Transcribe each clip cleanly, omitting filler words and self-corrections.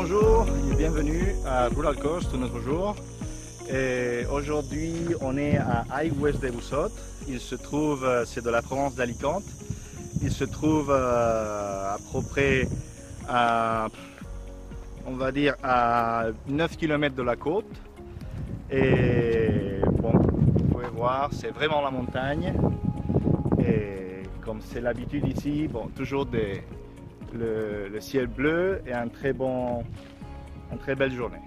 Bonjour et bienvenue à Rural Coast, tout notre jour. Et aujourd'hui, on est à Aigües de Busot. Il se trouve, c'est de la province d'Alicante. Il se trouve à peu près à, on va dire, à 9 km de la côte. Et bon, vous pouvez voir, c'est vraiment la montagne. Et comme c'est l'habitude ici, bon, toujours le ciel bleu et une très belle journée.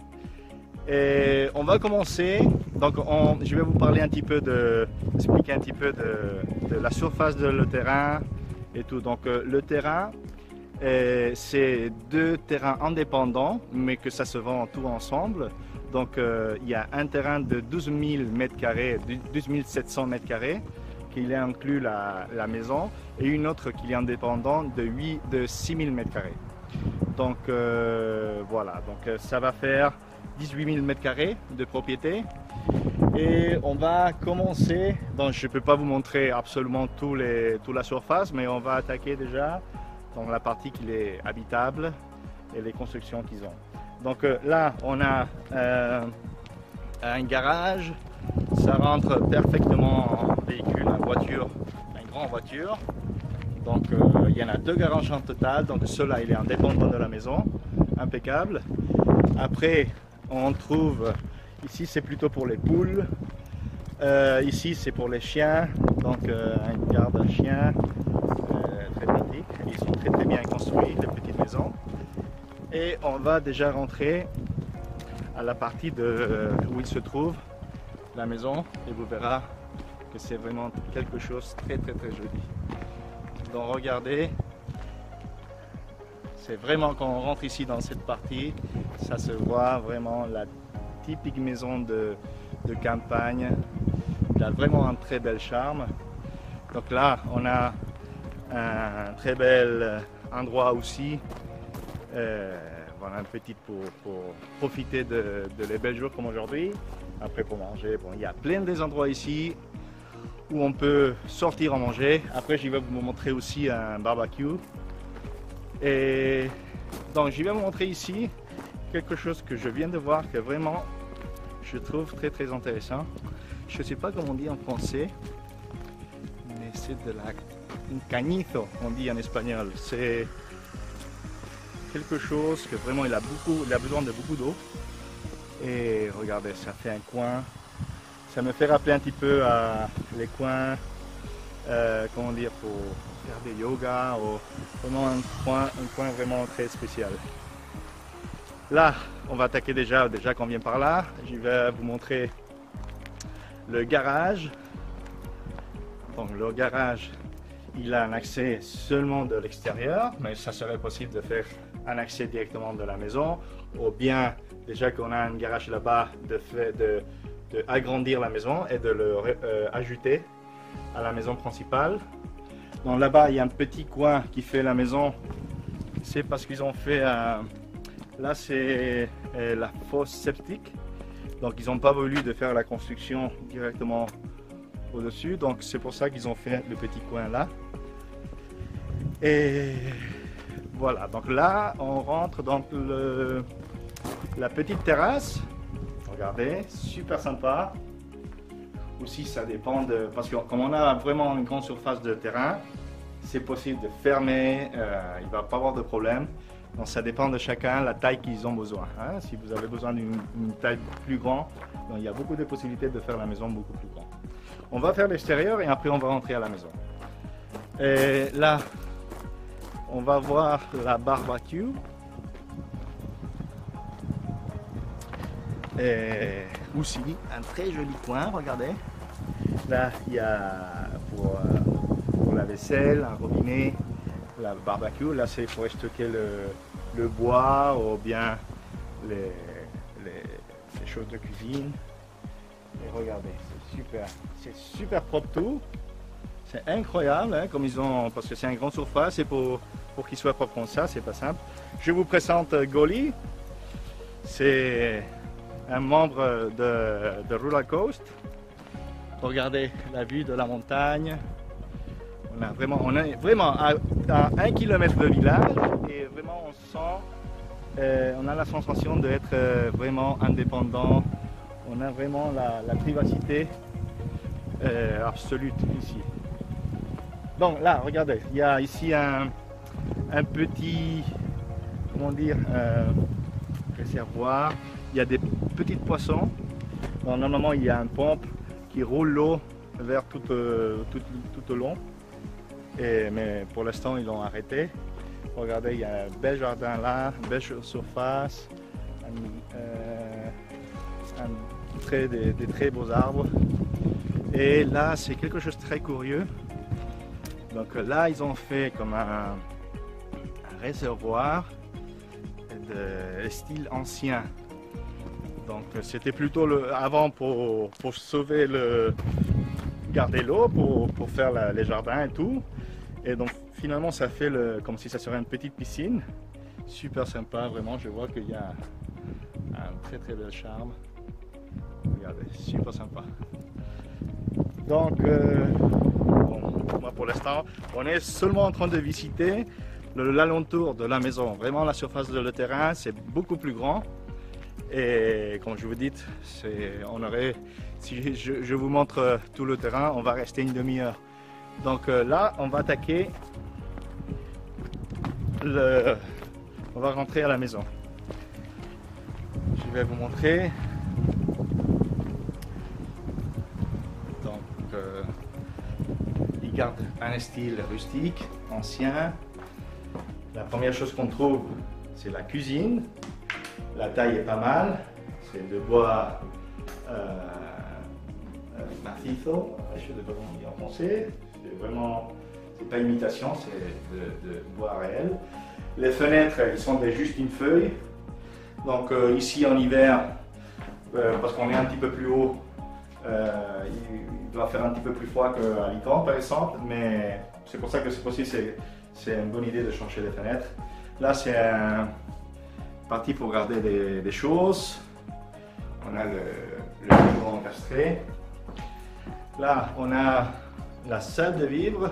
Et on va commencer, donc je vais vous parler un petit peu expliquer un petit peu de la surface de le terrain et tout. Donc le terrain, c'est deux terrains indépendants, mais que ça se vend tout ensemble. Donc il y a un terrain de 12 000 m², 12 700 m², qui inclut la maison, et une autre qui est indépendante de 6 000 m². Donc voilà, donc ça va faire 18 000 m² de propriété. Et on va commencer, donc je ne peux pas vous montrer absolument toute la surface, mais on va attaquer déjà dans la partie qui est habitable et les constructions qu'ils ont. Donc là, on a un garage, ça rentre perfectement en véhicule, en voiture, une grande voiture. Donc il y en a deux garages en total, donc celui-là il est indépendant de la maison, impeccable. Après on trouve, ici c'est plutôt pour les poules, ici c'est pour les chiens, donc une garde à chiens, très pratique. Ils sont très bien construits, les petites maisons. Et on va déjà rentrer à la partie où il se trouve la maison, et vous verrez que c'est vraiment quelque chose de très joli. Donc regardez, c'est vraiment quand on rentre ici dans cette partie, ça se voit vraiment la typique maison de campagne. Il a vraiment un très bel charme. Donc là, on a un très bel endroit aussi. Voilà, un petit pour profiter de les belles jours comme aujourd'hui. Après pour manger, bon, il y a plein des endroits ici où on peut sortir en manger. Après, je vais vous montrer aussi un barbecue. Et donc, je vais vous montrer ici quelque chose que je viens de voir que vraiment je trouve très intéressant. Je ne sais pas comment on dit en français, mais c'est un cañizo, on dit en espagnol. C'est quelque chose que vraiment il a besoin de beaucoup d'eau. Et regardez, ça fait un coin. Ça me fait rappeler un petit peu à les coins, comment dire, pour faire des yoga, ou vraiment un coin vraiment très spécial. Là, on va attaquer déjà qu'on vient par là. Je vais vous montrer le garage. Donc le garage, il a un accès seulement de l'extérieur, mais ça serait possible de faire un accès directement de la maison, ou bien déjà qu'on a un garage là-bas, de agrandir la maison et de le ajouter à la maison principale. Donc là-bas, il y a un petit coin qui fait la maison. C'est parce qu'ils ont fait là, c'est la fosse septique. Donc ils n'ont pas voulu de faire la construction directement au-dessus. Donc c'est pour ça qu'ils ont fait le petit coin là. Et voilà, donc là, on rentre dans la petite terrasse. Regardez, super sympa. Aussi, ça dépend parce que comme on a vraiment une grande surface de terrain, c'est possible de fermer, il ne va pas avoir de problème. Donc ça dépend de chacun, la taille qu'ils ont besoin. Hein. Si vous avez besoin d'une taille plus grande, donc il y a beaucoup de possibilités de faire la maison beaucoup plus grande. On va faire l'extérieur et après on va rentrer à la maison. Et là, on va voir la barbecue. Et aussi un très joli coin, regardez. Là, il y a pour la vaisselle, un robinet, la barbecue. Là, c'est pour stocker le bois ou bien les choses de cuisine. Et regardez, c'est super propre tout. C'est incroyable, hein, comme ils ont, parce que c'est une grande surface et pour qu'il soit propre comme ça, c'est pas simple. Je vous présente Goli. C'est un membre de Rural Coast. Regardez la vue de la montagne. On est vraiment à 1 km de village et vraiment on sent on a la sensation d'être vraiment indépendant. On a vraiment la privacité absolue ici. Donc là, regardez, il y a ici un petit, comment dire, réservoir. Il y a des petits poissons. Donc, normalement, il y a une pompe qui roule l'eau vers tout au long. Mais pour l'instant, ils l'ont arrêté. Regardez, il y a un bel jardin là, une belle surface, des très beaux arbres. Et là, c'est quelque chose de très curieux. Donc là, ils ont fait comme un réservoir de style ancien. Donc c'était plutôt avant pour sauver garder l'eau, pour faire les jardins et tout. Et donc finalement ça fait comme si ça serait une petite piscine. Super sympa, vraiment, je vois qu'il y a un très bel charme. Regardez, super sympa. Donc bon, moi pour l'instant, on est seulement en train de visiter l'alentour de la maison. Vraiment la surface de le terrain, c'est beaucoup plus grand. Et comme je vous dis, si je vous montre tout le terrain, on va rester une demi-heure. Donc là, on va attaquer, on va rentrer à la maison. Je vais vous montrer. Donc, il garde un style rustique, ancien. La première chose qu'on trouve, c'est la cuisine. La taille est pas mal, c'est de bois macizo, je ne sais pas comment on dit en français, c'est vraiment, c'est pas imitation, c'est de bois réel. Les fenêtres, ils sont juste une feuille, donc ici en hiver, parce qu'on est un petit peu plus haut, il doit faire un petit peu plus froid qu'à Alicante par exemple, mais c'est pour ça que c'est possible, c'est une bonne idée de changer les fenêtres. Là c'est un partie pour garder des choses. On a le frigo encastré. Là, on a la salle de vivre,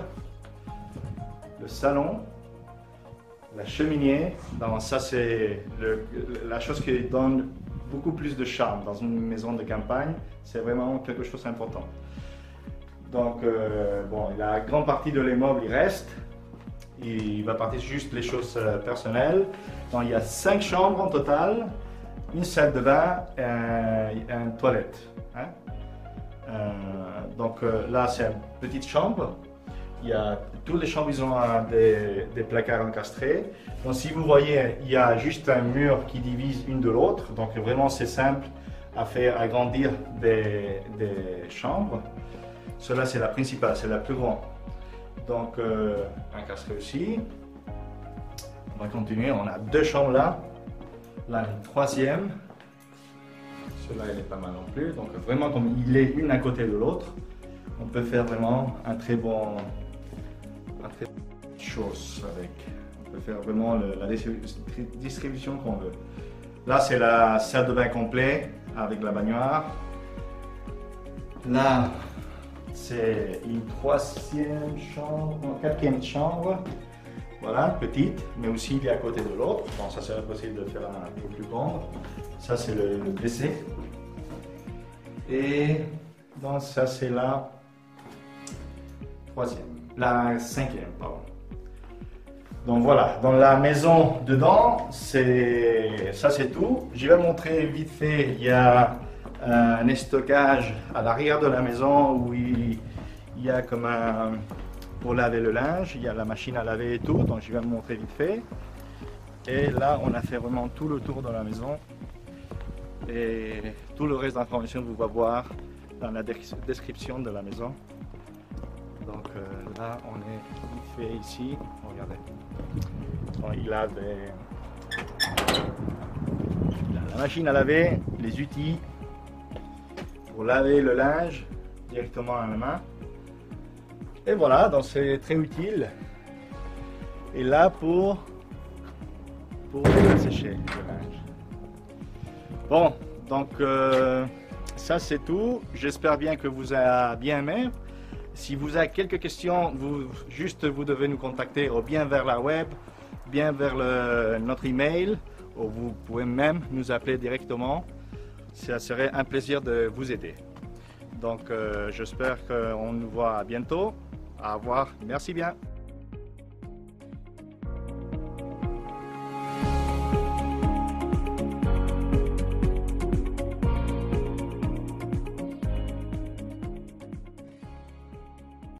le salon, la cheminée. Donc, ça, c'est la chose qui donne beaucoup plus de charme dans une maison de campagne. C'est vraiment quelque chose d'important. Donc, bon, la grande partie de l'immeuble, il reste. Il va partir juste les choses personnelles. Donc, il y a 5 chambres en total, une salle de bain et une toilette. Hein? Donc là, c'est une petite chambre. Toutes les chambres, ils ont des placards encastrés. Donc si vous voyez, il y a juste un mur qui divise une de l'autre. Donc vraiment, c'est simple à faire agrandir des chambres. Cela, c'est la principale, c'est la plus grande. Donc, encastré aussi. On va continuer. On a 2 chambres là. Là, une troisième. Cela, elle est pas mal non plus. Donc, vraiment, comme il est une à côté de l'autre, on peut faire vraiment un très bon chose avec. On peut faire vraiment la distribution qu'on veut. Là, c'est la salle de bain complète avec la baignoire. Là, c'est une 3e chambre, non, 4e chambre. Voilà, petite, mais aussi il est à côté de l'autre. Bon, ça serait possible de faire un peu plus grand. Ça, c'est le WC. Et donc, ça, c'est la 3e, la 5e, pardon. Donc voilà, dans la maison dedans, ça c'est tout. Je vais montrer vite fait, il y a un stockage à l'arrière de la maison où il y a comme pour laver le linge, il y a la machine à laver et tout, donc je vais vous montrer vite fait. Et là, on a fait vraiment tout le tour de la maison. Et tout le reste d'informations, vous va voir dans la description de la maison. Donc là, on est vite fait ici. Regardez. Donc, il a la machine à laver, les outils pour laver le linge directement à la main. Et voilà, donc c'est très utile. Et là pour sécher le linge. Bon, donc ça c'est tout. J'espère bien que vous avez bien aimé. Si vous avez quelques questions, vous devez nous contacter ou bien vers la web, bien vers notre email, ou vous pouvez même nous appeler directement. Ça serait un plaisir de vous aider. Donc j'espère qu'on nous voit bientôt. Au revoir, merci bien.